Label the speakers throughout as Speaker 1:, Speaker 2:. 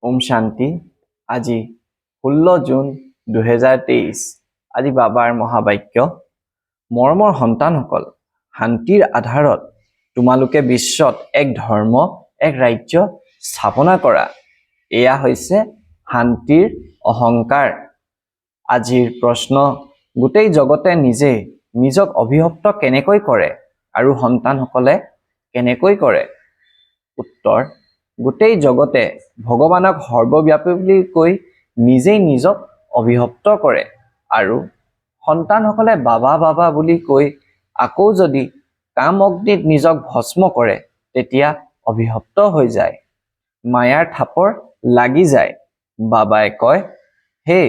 Speaker 1: ওম শান্তি। আজি 16 জুন 2023। আজি বাবাৰ মহাবাক্য। মৰমৰ সন্তানসকল, শান্তিৰ আধাৰত তোমালোকে বিশ্বত এক ধৰ্ম, এক ৰাজ্য স্থাপনা কৰা। এয়া হৈছে শান্তিৰ অহংকাৰ। আজিৰ প্ৰশ্ন, গোটেই জগতে নিজক অভিভক্ত কেনেকৈ কৰে আৰু সন্তানসকলে কেনেকৈ কৰে? উত্তৰ, গোটেই জগতে ভগৱানক সৰ্বব্যাপী বুলি কৈ নিজক অভিভক্ত কৰে আৰু সন্তানসকলে বাবা বাবা বুলি কৈ আকৌ যদি কাম অগ্নিত নিজক ভস্ম কৰে তেতিয়া অভিভক্ত হৈ যায়, মায়াৰ থাপৰ লাগি যায়। বাবাই কয়, হে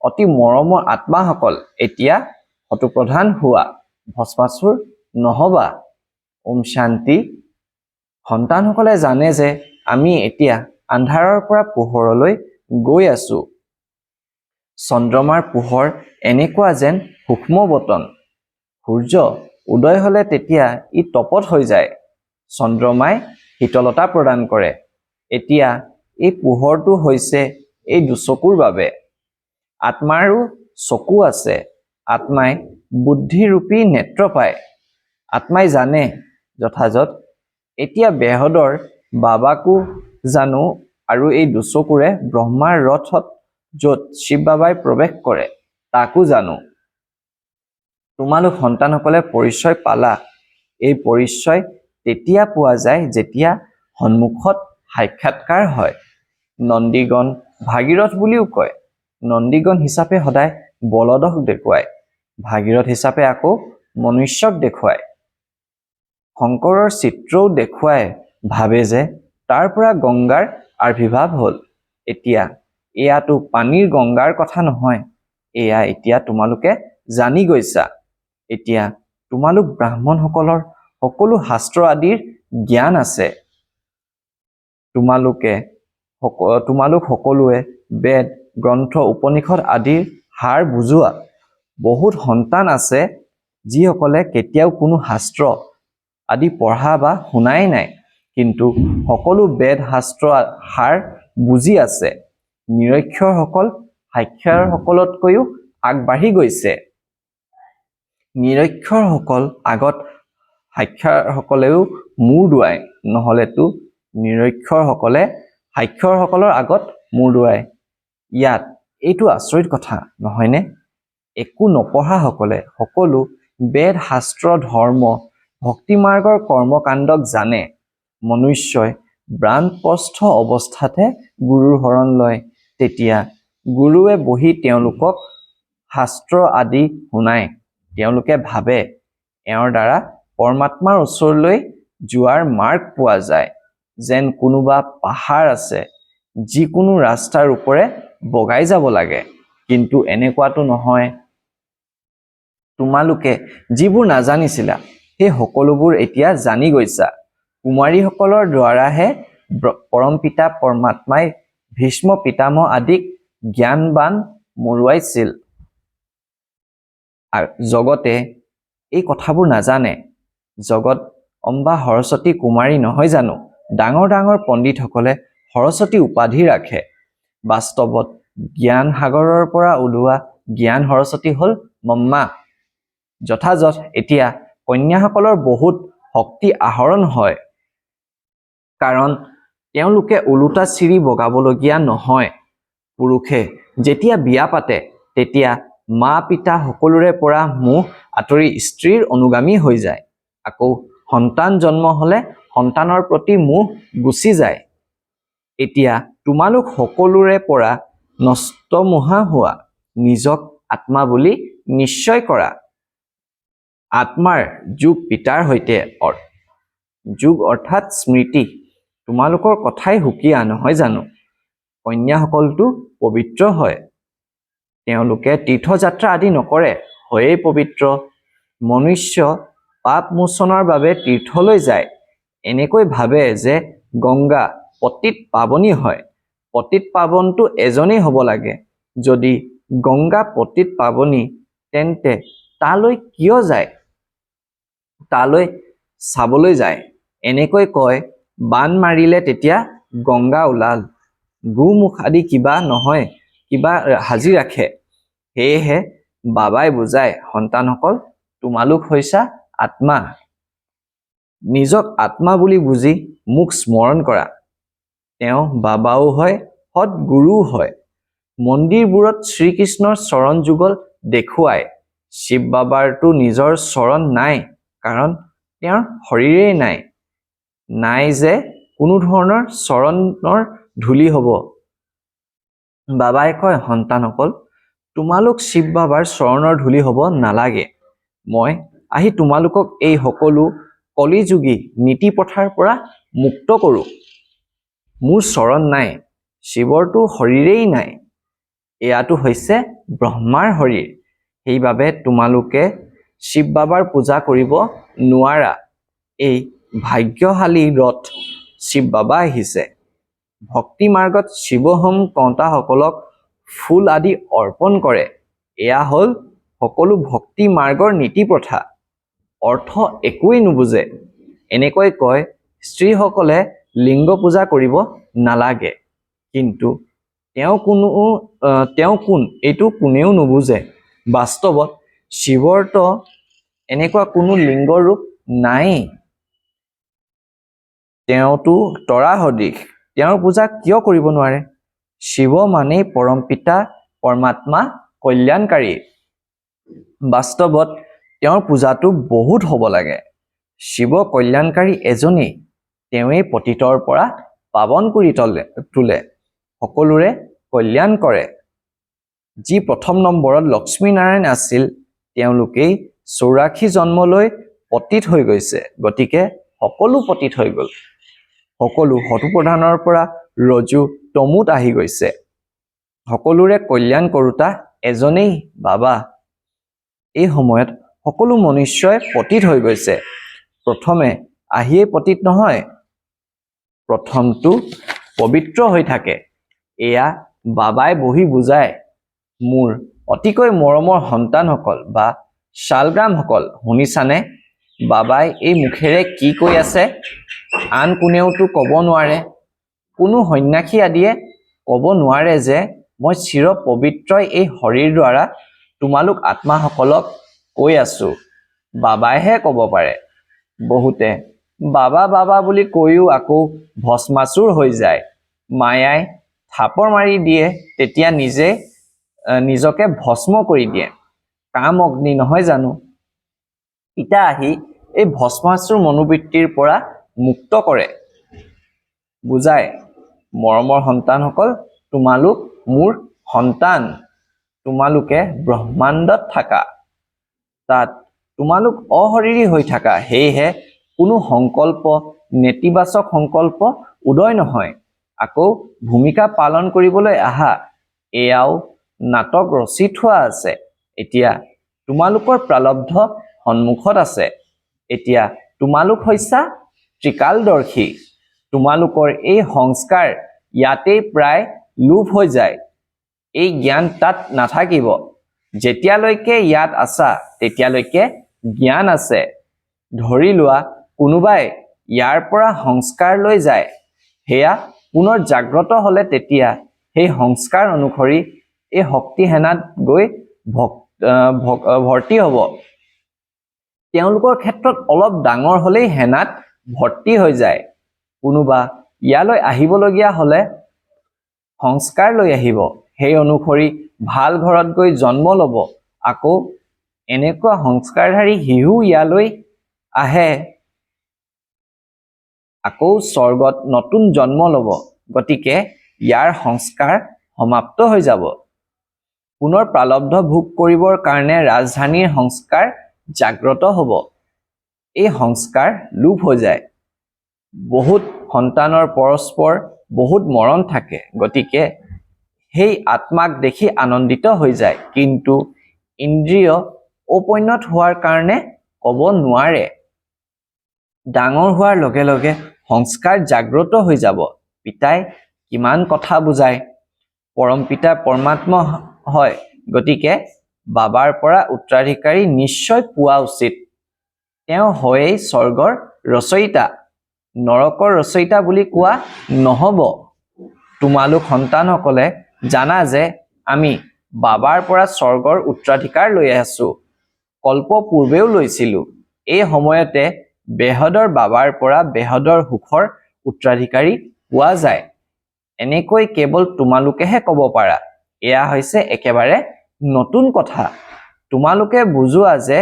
Speaker 1: অতি মৰমৰ আত্মাসকল, এতিয়া শতপ্ৰধান হোৱা, ভস্মাসুৰ নহবা। ওম শান্তি। সন্তানসকলে জানে যে আমি এতিয়া আন্ধাৰৰ পৰা পোহৰলৈ গৈ আছো। চন্দ্ৰমাৰ পোহৰ এনেকুৱা যেন সূক্ষ্ম বতন। সূৰ্য উদয় হলে তেতিয়া ই তপত হৈ যায়। চন্দ্ৰমাই শীতলতা প্ৰদান কৰে। এতিয়া এই পোহৰটো হৈছে এই দুচকুৰ বাবে। আত্মাৰো চকু আছে। আত্মাই বুদ্ধিৰূপী নেত্ৰ পায়। আত্মাই জানে যথাযথ এতিয়া বেহদৰ বাবাকো জানো আৰু এই দুচকুৰে ব্ৰহ্মাৰ ৰথত য'ত শিৱ বাবাই প্ৰৱেশ কৰে তাকো জানো। তোমালোক সন্তানসকলে পৰিচয় পালা। এই পৰিচয় তেতিয়া পোৱা যায় যেতিয়া সন্মুখত সাক্ষাৎকাৰ হয়। নন্দীগণ ভাগীৰথ বুলিও কয়। নন্দীগণ হিচাপে সদায় বলদক দেখুৱায়, ভাগীৰথ হিচাপে আকৌ মনুষ্যক দেখুৱায়। শংকৰৰ চিত্ৰও দেখুৱাই ভাবে যে তাৰ পৰা গংগাৰ আবিৰ্ভাৱ হ'ল। এতিয়া এয়াতো পানীৰ গংগাৰ কথা নহয়, এয়া এতিয়া তোমালোকে জানি গৈছা। এতিয়া তোমালোক ব্ৰাহ্মণসকলৰ সকলো শাস্ত্ৰ আদিৰ জ্ঞান আছে। তোমালোক সকলোৱে বেদ, গ্ৰন্থ, উপনিষদ আদিৰ সাৰ বুজোৱা। বহুত সন্তান আছে যিসকলে কেতিয়াও কোনো শাস্ত্ৰ আদি পঢ়া বা শুনাই নাই, কিন্তু সকলো বেদ শাস্ত্ৰ সাৰ বুজি আছে। নিৰক্ষৰসকল সাক্ষৰসকলতকৈও আগবাঢ়ি গৈছে। নিৰক্ষৰসকল আগত সাক্ষৰসকলেও মূৰ দোৱায়, নহলেতো নিৰক্ষৰসকলে সাক্ষৰসকলৰ আগত মূৰ দোৱায়। ইয়াত এইটো আচৰিত কথা নহয়নে? একো নপঢ়াসকলে সকলো বেদ শাস্ত্ৰ ধৰ্ম ভক্তি মাৰ্গৰ কৰ্মকাণ্ডক জানে। মনুষ্যই বানপ্ৰস্থ অৱস্থাতে গুৰুৰ শৰণ লয়। তেতিয়া গুৰুৱে বহি তেওঁলোকক শাস্ত্ৰ আদি শুনায়। তেওঁলোকে ভাবে এওঁৰ দ্বাৰা পৰমাত্মাৰ ওচৰলৈ যোৱাৰ মাৰ্গ পোৱা যায়। যেন কোনোবা পাহাৰ আছে, যিকোনো ৰাস্তাৰ ওপৰে বগাই যাব লাগে, কিন্তু এনেকুৱাটো নহয়। তোমালোকে যিবোৰ নাজানিছিলা সেই সকলোবোৰ এতিয়া জানি গৈছা। কুমাৰীসকলৰ দ্বাৰাহে পৰমপিতা পৰমাত্মাই ভীষ্ম পিতামহ আদিক জ্ঞানবান মৰুৱাইছিল। জগতে এই কথাবোৰ নাজানে। জগত অম্বা সৰস্বতী কুমাৰী নহয় জানো? ডাঙৰ ডাঙৰ পণ্ডিতসকলে সৰস্বতী উপাধি ৰাখে। বাস্তৱত জ্ঞান সাগৰৰ পৰা ওলোৱা জ্ঞান সৰস্বতী হ'ল মম্মা। যথাযথ এতিয়া কন্যাসকলৰ বহুত শক্তি আহৰণ হয়, কাৰণ তেওঁলোকে ওলোটা চিৰি বগাবলগীয়া নহয়। পুৰুষে যেতিয়া বিয়া পাতে তেতিয়া মা পিতা সকলোৰে পৰা মোহ আঁতৰি স্ত্ৰীৰ অনুগামী হৈ যায়। আকৌ সন্তান জন্ম হলে সন্তানৰ প্ৰতি মোহ গুচি যায়। এতিয়া তোমালোক সকলোৰে পৰা নষ্টমোহা হোৱা, নিজক আত্মা বুলি নিশ্চয় কৰা। আত্মাৰ যোগ পিতাৰ সৈতে যোগ অৰ্থাৎ স্মৃতি। তোমালোকৰ কথাই সুকীয়া নহয় জানো? কন্যাসকলটো পবিত্ৰ হয়। তেওঁলোকে তীৰ্থযাত্ৰা আদি নকৰে, হয়েই পবিত্ৰ। মনুষ্য পাপ মোচনৰ বাবে তীৰ্থলৈ যায়। এনেকৈ ভাবে যে গংগা পতিত পাৱনী হয়। পতিত পাৱনটো এজনেই হ'ব লাগে। যদি গংগা পতিত পাৱনী, তেন্তে তালৈ কিয় যায়? তালৈ চাবলৈ যায়। এনেকৈ কয় বান মাৰিলে তেতিয়া গংগা ওলাল। গুমুখ আদি কিবা নহয় কিবা সাজি ৰাখে। সেয়েহে বাবাই বুজায়, সন্তানসকল তোমালোক হৈছা আত্মা। নিজক আত্মা বুলি বুজি মোক স্মৰণ কৰা। তেওঁ বাবাও হয়, সৎগুৰুও হয়। মন্দিৰবোৰত শ্ৰীকৃষ্ণৰ চৰণ যুগল দেখুৱায়। শিৱ বাবাৰতো নিজৰ চৰণ নাই, কাৰণ তেওঁৰ শৰীৰেই নাই। নাই যে কোনো ধৰণৰ চৰণৰ ধূলি হ'ব। বাবাই কয়, সন্তানসকল তোমালোক শিৱ বাবাৰ চৰণৰ ধূলি হ'ব নালাগে। মই আহি তোমালোকক এই সকলো কলিযুগী নীতি প্ৰথাৰ পৰা মুক্ত কৰোঁ। মোৰ চৰণ নাই, শিৱৰতো শৰীৰেই নাই। এয়াটো হৈছে ব্ৰহ্মাৰ শৰীৰ। সেইবাবে তোমালোকে শিৱ বাবাৰ পূজা কৰিব নোৱাৰা। এই ভাগ্যশালী ৰথ শিৱ বাবা আহিছে। ভক্তি মাৰ্গত শিৱহোম কওঁতাসকলক ফুল আদি অৰ্পণ কৰে। এয়া হ'ল সকলো ভক্তি মাৰ্গৰ নীতি প্ৰথা। অৰ্থ একোৱেই নুবুজে। এনেকৈ কয়, স্ত্ৰীসকলে লিংগ পূজা কৰিব নালাগে। কিন্তু তেওঁ কোন এইটো কোনেও নুবুজে। বাস্তৱত শিৱৰতো এনেকুৱা কোনো লিংগ ৰূপ নাই। তেওঁতো তৰা সদৃশ। তেওঁৰ পূজা কিয় কৰিব নোৱাৰে? শিৱ মানেই পৰমপিতা পৰমাত্মা কল্যাণকাৰী। বাস্তৱত তেওঁৰ পূজাটো বহুত হ'ব লাগে। শিৱ কল্যাণকাৰী এজনেই। তেওঁৱেই পতিতৰ পৰা পাৱন কৰি তোলে, সকলোৰে কল্যাণ কৰে। যি প্ৰথম নম্বৰত লক্ষ্মীনাৰায়ণ আছিল, তেওঁলোকেই 84 জন্ম লৈ পতিত হৈ গৈছে। গতিকে সকলো পতিত হৈ গ'ল। সকলো শতপ্ৰধানৰ পৰা ৰজু তমুত আহি গৈছে। সকলোৰে কল্যাণ কৰোতা এজনেই বাবা। এই সময়ত সকলো মনুষ্যই পতিত হৈ গৈছে। প্ৰথমে আহিয়েই পতিত নহয়, প্ৰথমটো পবিত্ৰ হৈ থাকে। এয়া বাবাই বহি বুজায়। মোৰ অতিকৈ মৰমৰ সন্তানসকল বা শালগ্ৰামসকল, শুনিছানে? বাবাই এই মুখেৰে কি কৈ আছে? আন কোনেওতো ক'ব নোৱাৰে। কোনো সন্ন্যাসী আদিয়ে ক'ব নোৱাৰে যে মই চিৰ পবিত্ৰ এই শৰীৰ দ্বাৰা তোমালোক আত্মাসকলক কৈ আছো। বাবাইহে ক'ব পাৰে। বহুতে বাবা বাবা বুলি কৈও আকৌ ভস্মাসুৰ হৈ যায়। মায়াই থাপৰ মাৰি দিয়ে, তেতিয়া নিজকে ভস্ম কৰি দিয়ে। কাম অগ্নি নহয় জানো? পিতা আহি এই ভস্মাসুৰ মনোবৃত্তিৰ পৰা মুক্ত কৰে। বুজায়, মৰমৰ সন্তানসকল তোমালোক মোৰ সন্তান। তোমালোকে ব্ৰহ্মাণ্ডত থাকা। তাত তোমালোক অশৰীৰী হৈ থাকা। সেয়েহে কোনো সংকল্প, নেতিবাচক সংকল্প উদয় নহয়। আকৌ ভূমিকা পালন কৰিবলৈ আহা। এয়াও নাটক ৰচি থোৱা আছে। এতিয়া তোমালোকৰ প্ৰাৰব্ধ সন্মুখত আছে। এতিয়া তোমালোক হৈছা ত্ৰিকালদৰ্শী। তোমালোকৰ এই সংস্কাৰ ইয়াতেই প্ৰায় লোপ হৈ যায়। এই জ্ঞান তাত নাথাকিব। যেতিয়ালৈকে ইয়াত আছা, তেতিয়ালৈকে জ্ঞান আছে। ধৰি লোৱা কোনোবাই ইয়াৰ পৰা সংস্কাৰ লৈ যায়। সেয়া পুনৰ জাগ্ৰত হ'লে তেতিয়া সেই সংস্কাৰ অনুসৰি এই শক্তি সেনাত গৈ ভৰ্তি হ'ব। তেওঁলোকৰ ক্ষেত্ৰত অলপ ডাঙৰ হ'লেই সেনাত ভৰ্তি হৈ যায়। কোনোবা ইয়ালৈ আহিবলগীয়া হ'লে সংস্কাৰ লৈ আহিব। সেই অনুসৰি ভাল ঘৰত গৈ জন্ম ল'ব। আকৌ এনেকুৱা সংস্কাৰধাৰী শিশু ইয়ালৈ আহে, আকৌ স্বৰ্গত নতুন জন্ম ল'ব। গতিকে ইয়াৰ সংস্কাৰ সমাপ্ত হৈ যাব। পুনৰ প্ৰাৰব্ধ ভোগ কৰিবৰ কাৰণে ৰাজধানীৰ সংস্কাৰ জাগ্ৰত হ'ব। এই সংস্কাৰ লোপ হৈ যায়। বহুত সন্তানৰ পৰস্পৰ বহুত মৰম থাকে। গতিকে সেই আত্মাক দেখি আনন্দিত হৈ যায়। কিন্তু ইন্দ্ৰিয় উপন্যত হোৱাৰ কাৰণে ক'ব নোৱাৰে। ডাঙৰ হোৱাৰ লগে লগে সংস্কাৰ জাগ্ৰত হৈ যাব। পিতাই কিমান কথা বুজায়। পৰম পিতা পৰমাত্মা হয়। গতিকে বাবাৰ পৰা উত্তৰাধিকাৰী নিশ্চয় পোৱা উচিত। তেওঁ হয়েই স্বৰ্গৰ ৰচয়িতা, নৰকৰ ৰচয়িতা বুলি কোৱা নহ'ব। তোমালোক সন্তানসকলে জানা যে আমি বাবাৰ পৰা স্বৰ্গৰ উত্তৰাধিকাৰ লৈ আছো, কল্প পূৰ্বেও লৈছিলো। এই সময়তে বেহদৰ বাবাৰ পৰা বেহদৰ সুখৰ উত্তৰাধিকাৰী পোৱা যায়। এনেকৈ কেৱল তোমালোকেহে ক'ব পাৰা। এয়া হৈছে একেবাৰে নতুন কথা। তোমালোকে বুজোৱা যে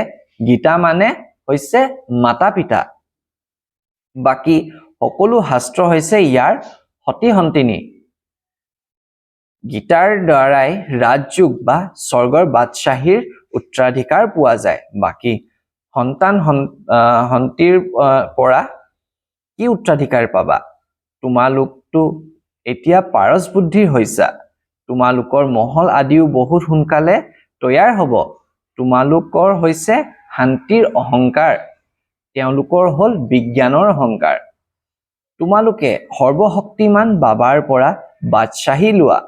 Speaker 1: গীতা মানে হৈছে মাতা পিতা। বাকী সকলো শাস্ত্ৰ হৈছে ইয়াৰ সতী সন্তিনী। গীতাৰ দ্বাৰাই ৰাজযোগ বা স্বৰ্গৰ বাদশ্বাহীৰ উত্তৰাধিকাৰ পোৱা যায়। বাকী সন্তিৰ পৰা কি উত্তৰাধিকাৰ পাবা? তোমালোকতো এতিয়া পাৰস বুদ্ধিৰ হৈছা। তোমালোকৰ মহল আদিও বহুত সোনকালে তৈয়াৰ হ'ব। তোমালোকৰ হৈছে শান্তিৰ অহংকাৰ, তেওঁলোকৰ হ'ল বিজ্ঞানৰ অহংকাৰ। তোমালোকে সৰ্বশক্তিমান বাবাৰ পৰা বাদশ্বাহী লোৱা,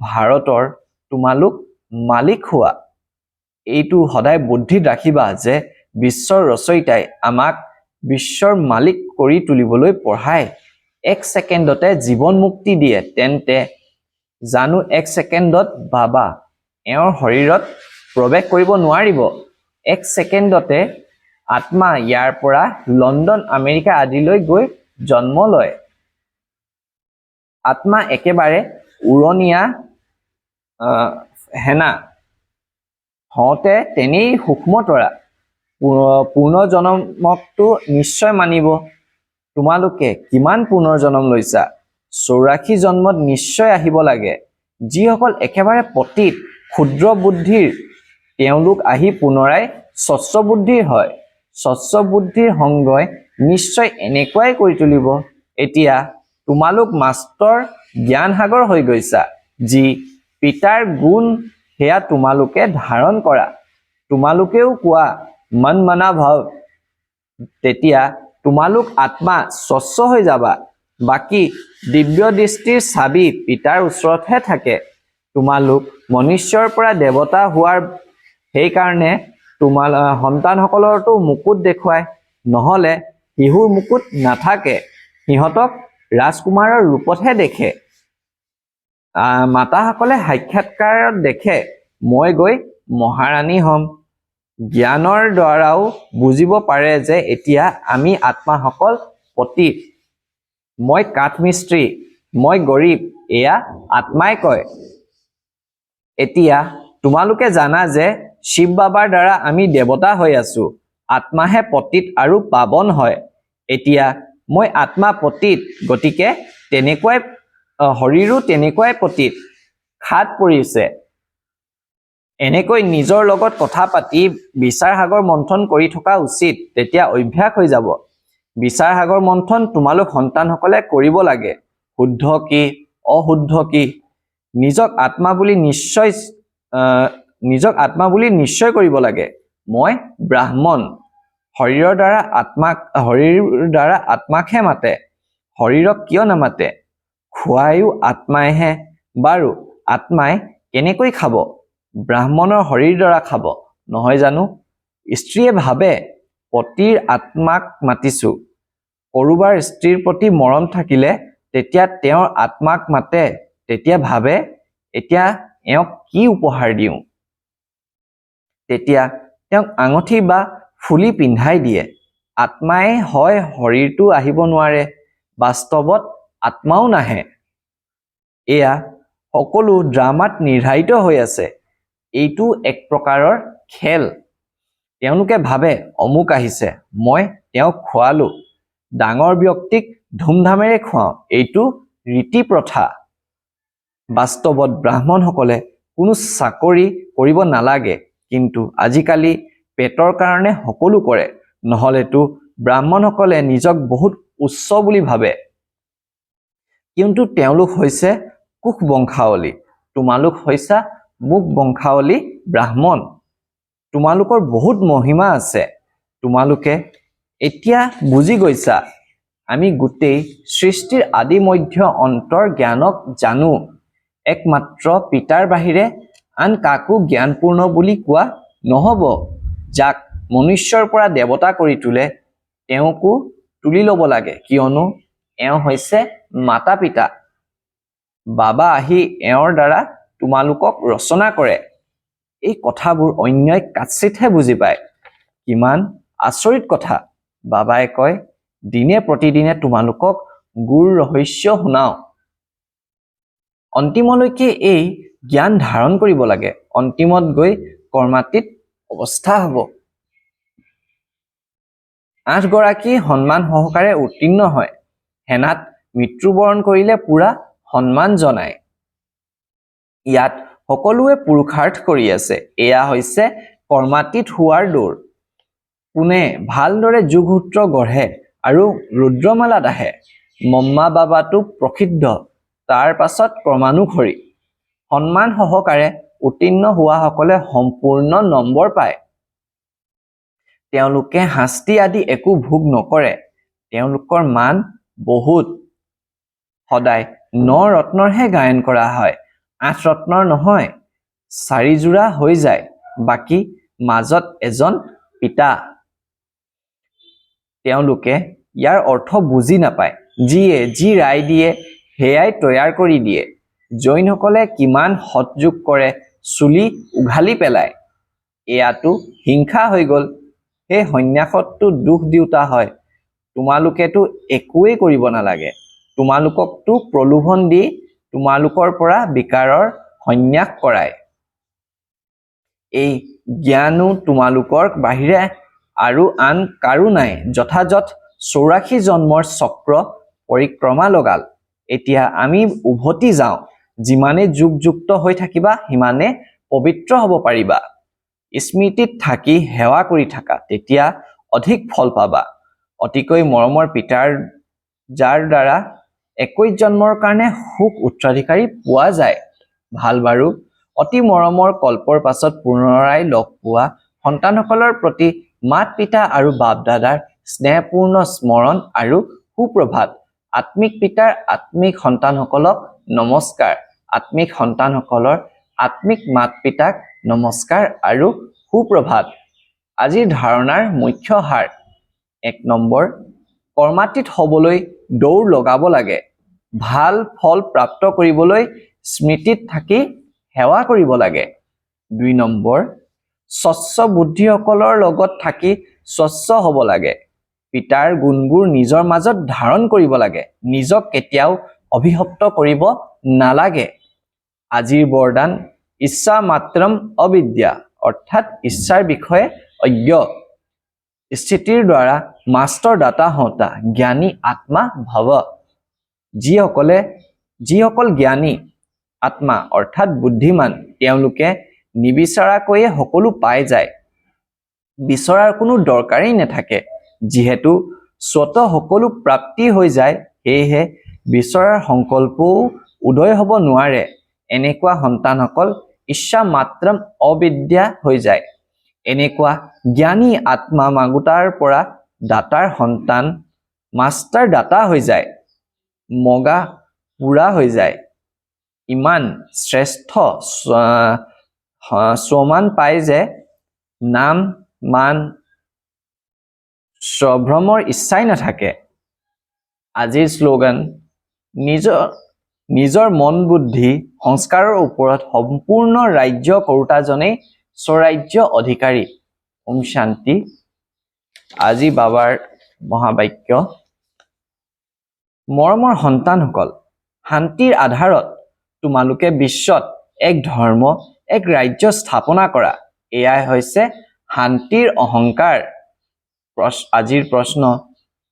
Speaker 1: ভাৰতৰ তোমালোক মালিক হোৱা। এইটো সদায় বুদ্ধিত ৰাখিবা যে বিশ্বৰ ৰচয়িতাই আমাক বিশ্বৰ মালিক কৰি তুলিবলৈ পঢ়ায়। এক ছেকেণ্ডতে জীৱন মুক্তি দিয়ে, তেন্তে জানো এক ছেকেণ্ডত বাবা এওঁৰ শৰীৰত প্ৰৱেশ কৰিব নোৱাৰিব? এক ছেকেণ্ডতে আত্মা ইয়াৰ পৰা লণ্ডন আমেৰিকা আদিলৈ গৈ জন্ম লয়। আত্মা একেবাৰে উৰণীয়া হেনা, হওঁতে তেনেই সূক্ষ্ম তৰা। পুনৰ্জন্মকতো নিশ্চয় মানিব। তোমালোকে কিমান পুনৰ্জন্ম লৈছা? 84 জন্মত নিশ্চয় আহিব লাগে। যিসকল একেবাৰে পতিত ক্ষুদ্ৰ বুদ্ধিৰ, তেওঁলোক আহি পুনৰাই স্বচ্ছ বুদ্ধিৰ হয়। স্বচ্ছ বুদ্ধিৰ সংগই নিশ্চয় এনেকুৱাই কৰি তুলিব। এতিয়া তোমালোক মাষ্টৰ জ্ঞান সাগৰ হৈ গৈছা। যি পিতাৰ গুণ সেয়া তোমালোকে ধাৰণ কৰা। তোমালোকেও কোৱা মন মনা ভাৱ। তেতিয়া তোমালোক আত্মা স্বচ্ছ হৈ যাবা। বাকী দিব্য দৃষ্টিৰ চাবি পিতাৰ ওচৰতহে থাকে। তোমালোক মনুষ্যৰ পৰা দেৱতা হোৱাৰ সেইকাৰণে সন্তানসকলৰতো মুকুট দেখুৱায়, নহ'লে শিশুৰ মুকুট নাথাকে। সিহঁতক ৰাজকুমাৰৰ ৰূপতহে দেখে। মাতাসকলে সাক্ষাৎকাৰত দেখে মই গৈ মহাৰাণী হ'ম। জ্ঞানৰ দ্বাৰাও বুজিব পাৰে যে এতিয়া আমি আত্মাসকল পতিত। মই কাঠমিস্ত্ৰী, মই গৰীব, এয়া আত্মাই কয়। এতিয়া তোমালোকে জানা যে শিৱ বাবাৰ দ্বাৰা আমি দেৱতা হৈ আছো। আত্মাহে পতিত আৰু পাৱন হয়। এতিয়া মই আত্মা পতিত, গতিকে তেনেকুৱাই শৰীৰো তেনেকুৱাই পতিত, খাট পৰিছে। এনেকৈ নিজৰ লগত কথা পাতি বিচাৰ সাগৰ মন্থন কৰি থকা উচিত, তেতিয়া অভ্যাস হৈ যাব। বিচাৰ সাগৰ মন্থন তোমালোক সন্তানসকলে কৰিব লাগে। শুদ্ধ কি অশুদ্ধ কি নিজক আত্মা বুলি নিশ্চয় কৰিব লাগে। মই ব্ৰাহ্মণ, শৰীৰৰ দ্বাৰা আত্মাকহে মাতে, শৰীৰক কিয় নামাতে? খোৱায়ো আত্মাইহে। বাৰু আত্মাই কেনেকৈ খাব? ব্ৰাহ্মণৰ শৰীৰ দ্বাৰা খাব, নহয় জানো? স্ত্ৰীয়ে ভাবে পতিৰ আত্মাক মাতিছো। কৰোবাৰ স্ত্ৰীৰ প্ৰতি মৰম থাকিলে তেতিয়া তেওঁৰ আত্মাক মাতে। তেতিয়া ভাবে এতিয়া এওঁক কি উপহাৰ দিওঁ। তেতিয়া তেওঁক আঙঠি বা ফুলি পিন্ধাই দিয়ে। আত্মাই হয় শৰীৰটো আহিব নোৱাৰে, বাস্তৱত আত্মাও নাহে। এয়া সকলো ড্ৰামাত নিৰ্ধাৰিত হৈ আছে। এইটো এক প্ৰকাৰৰ খেল। তেওঁলোকে ভাবে অমুক আহিছে, মই তেওঁক খোৱালো। ডাঙৰ ব্যক্তিক ধুমধামেৰে খুৱাওঁ, এইটো ৰীতি প্ৰথা। বাস্তৱত ব্ৰাহ্মণসকলে কোনো চাকৰি কৰিব নালাগে, কিন্তু আজিকালি পেটৰ কাৰণে সকলো কৰে। নহ'লেতো ব্ৰাহ্মণসকলে নিজক বহুত উচ্চ বুলি ভাবে। কিন্তু তেওঁলোক হৈছে কুশ বংশাৱলী, তোমালোক হৈছা মুক বংশাৱলী ব্ৰাহ্মণ। তোমালোকৰ বহুত মহিমা আছে। তোমালোকে এতিয়া বুজি গৈছা। আমি গোটেই সৃষ্টিৰ আদি মধ্য অন্তৰ জ্ঞানক জানো। একমাত্ৰ পিতাৰ বাহিৰে আন কাকো জ্ঞানপূৰ্ণ বুলি কোৱা নহ'ব। যাক মনুষ্যৰ পৰা দেৱতা কৰি তোলে তেওঁকো তুলি ল'ব লাগে, কিয়নো এওঁ হৈছে মাতা পিতা। বাবা আহি এওঁৰ দ্বাৰা তোমালোকক ৰচনা কৰে। এই কথাবোৰ অন্যই কাচিতহে বুজি পায়। কিমান আচৰিত কথা। বাবাই কয়, দিনে প্ৰতিদিনে তোমালোকক গুৰ ৰহস্য শুনাও। অন্তিমলৈকে এই জ্ঞান ধাৰণ কৰিব লাগে। অন্তিমত গৈ কৰ্মাতীত অৱস্থা হ'ব। 8 গৰাকী সন্মান সহকাৰে উত্তীৰ্ণ হয়। সেনাত মৃত্যুবৰণ কৰিলে পুৰা সন্মান জনায়। ইয়াত সকলোৱে পুৰুষাৰ্থ কৰি আছে। এয়া হৈছে কৰ্মাতীত হোৱাৰ দৌৰ। কোনে ভালদৰে যোগসূত্ৰ গঢ়ে আৰু ৰুদ্ৰমালাত আহে। মম্মা বাবাটো প্ৰসিদ্ধ, তাৰ পাছত ক্ৰমানুসৰি। সন্মান সহকাৰে উত্তীৰ্ণ হোৱাসকলে সম্পূৰ্ণ নম্বৰ পায়। তেওঁলোকে শাস্তি আদি একো ভোগ নকৰে। তেওঁলোকৰ মান বহুত। সদায় 9 ৰত্নৰহে গায়ন কৰা হয়, 8 ৰত্নৰ নহয়। 4 যোৰা হৈ যায়, বাকী মাজত এজন পিতা। তেওঁলোকে ইয়াৰ অৰ্থ বুজি নাপায়। যিয়ে যি ৰায় দিয়ে সেয়াই তৈয়াৰ কৰি দিয়ে। জৈনসকলে কিমান সৎযোগ কৰে, চুলি উঘালি পেলায়। এয়াতো হিংসা হৈ গ'ল। সেই সন্ন্যাসততো দুখ দিওঁতা হয়। তোমালোকেতো একোৱেই কৰিব নালাগে। তোমালোককতো প্ৰলোভন দি তোমালোকৰ পৰা বিকাৰৰ সন্ন্যাস কৰায়। এই জ্ঞানো তোমালোকৰ বাহিৰে আৰু আন কাৰো নাই। যথাযথ 84 জন্মৰ চক্ৰ পৰিক্ৰমা লগাল। এতিয়া আমি উভতি যাওঁ। যিমানে যুগযুক্ত হৈ থাকিবা সিমানে পবিত্ৰ হ'ব পাৰিবা। স্মৃতিত থাকি সেৱা কৰি থাকা, তেতিয়া অধিক ফল পাবা। অতিকৈ মৰমৰ পিতাৰ যাৰ দ্বাৰা 21 জন্মৰ কাৰণে সুখ উত্তৰাধিকাৰী পোৱা যায়। ভাল বাৰু, অতি মৰমৰ কল্পৰ পাছত পুনৰাই লগ পোৱা সন্তানসকলৰ প্ৰতি মাত পিতা আৰু বাপ দাদাৰ স্নেহপূৰ্ণ স্মৰণ আৰু সুপ্ৰভাত। আত্মিক পিতাৰ আত্মিক সন্তানসকলক নমস্কাৰ। আত্মিক সন্তানসকলৰ আত্মিক মাত পিতাক নমস্কাৰ আৰু সুপ্ৰভাত। আজিৰ ধাৰণাৰ মুখ্য সাৰ। 1 নম্বৰ, কৰ্মাতীত হ'বলৈ দৌৰ লগাব লাগে। ভাল ফল প্ৰাপ্ত কৰিবলৈ স্মৃতিত থাকি সেৱা কৰিব লাগে। 2 নম্বৰ, স্বচ্ছ বুদ্ধিসকলৰ লগত থাকি স্বচ্ছ হ'ব লাগে। পিতাৰ গুণবোৰ নিজৰ মাজত ধাৰণ কৰিব লাগে। নিজক কেতিয়াও অভিশপ্ত কৰিব নালাগে। আজিৰ বৰদান, ইচ্ছা মাত্ৰম অবিদ্যা, অৰ্থাৎ ইচ্ছাৰ বিষয়ে অজ্ঞ। স্থিতিৰ দ্বাৰা মাষ্টৰ দাতা হওঁতা, জ্ঞানী আত্মা ভৱ। যিসকল জ্ঞানী আত্মা অৰ্থাৎ বুদ্ধিমান, তেওঁলোকে নিবিচাৰাকৈয়ে সকলো পাই যায়। বিচৰাৰ কোনো দৰকাৰেই নাথাকে। যিহেতু স্বতঃ সকলো প্ৰাপ্তি হৈ যায়, সেয়েহে বিচৰাৰ সংকল্পও উদয় হ'ব নোৱাৰে। এনেকুৱা সন্তানসকল ইচ্ছা মাত্ৰম অবিদ্যা হৈ যায়। এনেকুৱা জ্ঞানী আত্মা মাগুতাৰ পৰা দাতাৰ সন্তান মাষ্টাৰ দাতা হৈ যায়। মগা পুৰা হৈ যায়। ইমান শ্ৰেষ্ঠ স্বমান পায় যে নাম মান স্বভ্ৰমৰ ইচ্ছাই নাথাকে। আজিৰ শ্লোগান, নিজৰ মন বুদ্ধি সংস্কাৰৰ ওপৰত সম্পূৰ্ণ ৰাজ্য কৰোতাজনেই স্বৰাজ্য অধিকাৰী। ওম শান্তি। আজি বাবাৰ মহাবাক্য, মৰমৰ সন্তানসকল, শান্তিৰ আধাৰত তোমালোকে বিশ্বত এক ধৰ্ম, এক ৰাজ্য স্থাপনা কৰা। এয়াই হৈছে শান্তিৰ অহংকাৰ। আজিৰ প্ৰশ্ন,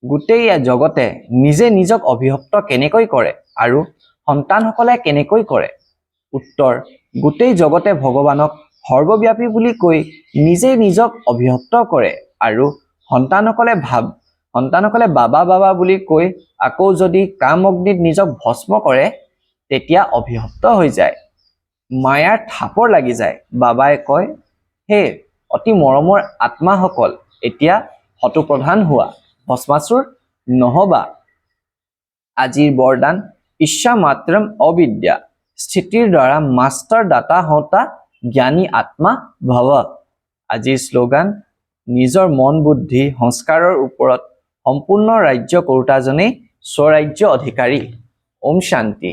Speaker 1: গোটেই জগতে নিজে নিজক অভিশপ্ত কেনেকৈ কৰে আৰু সন্তানসকলে কেনেকৈ কৰে? উত্তৰ, গোটেই জগতে ভগৱানক সৰ্বব্যাপী বুলি কৈ নিজে নিজক অভিশপ্ত কৰে আৰু সন্তানসকলে বাবা বাবা বুলি কৈ আকৌ যদি কাম অগ্নিত নিজক ভস্ম কৰে, তেতিয়া অভিশপ্ত হৈ যায়। মায়াৰ থাপৰ লাগি যায়। বাবাই কয়, হে অতি মৰমৰ আত্মাসকল, এতিয়া শতপ্ৰধান হোৱা, ভস্মাসুৰ নহবা। আজিৰ বৰদান, ইচ্ছা মাত্ৰম অবিদ্যা, স্থিতিৰ দ্বাৰা মাষ্টাৰ দাতা হওঁতা, জ্ঞানী আত্মা ভৱ। আজিৰ শ্লোগান, নিজৰ মন বুদ্ধি সংস্কাৰৰ ওপৰত সম্পূৰ্ণ ৰাজ্য কৰোতাজনেই স্বৰাজ্য অধিকাৰী। ওম শান্তি।